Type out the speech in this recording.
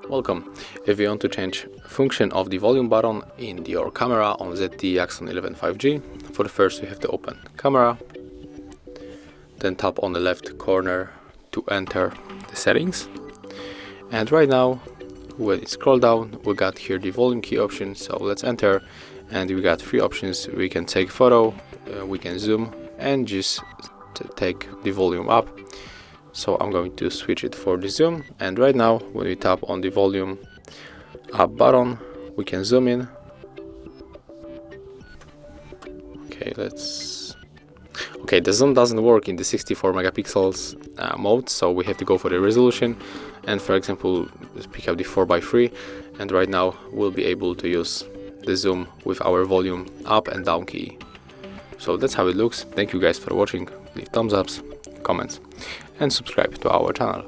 Welcome. If you want to change function of the volume button in your camera on ZTE Axon 11 5G, for the first you have to open camera, then tap on the left corner to enter the settings. And right now, when you scroll down, we got here the volume key option, so let's enter, and we got three options. We can take photo, we can zoom, and just take the volume up. So I'm going to switch it for the zoom, and right now when we tap on the volume up button, we can zoom in. Okay, the zoom doesn't work in the 64 megapixels mode, so we have to go for the resolution, and for example pick up the 4:3, and right now we'll be able to use the zoom with our volume up and down key. So that's how it looks. Thank you guys for watching. Leave thumbs ups, comments, and subscribe to our channel.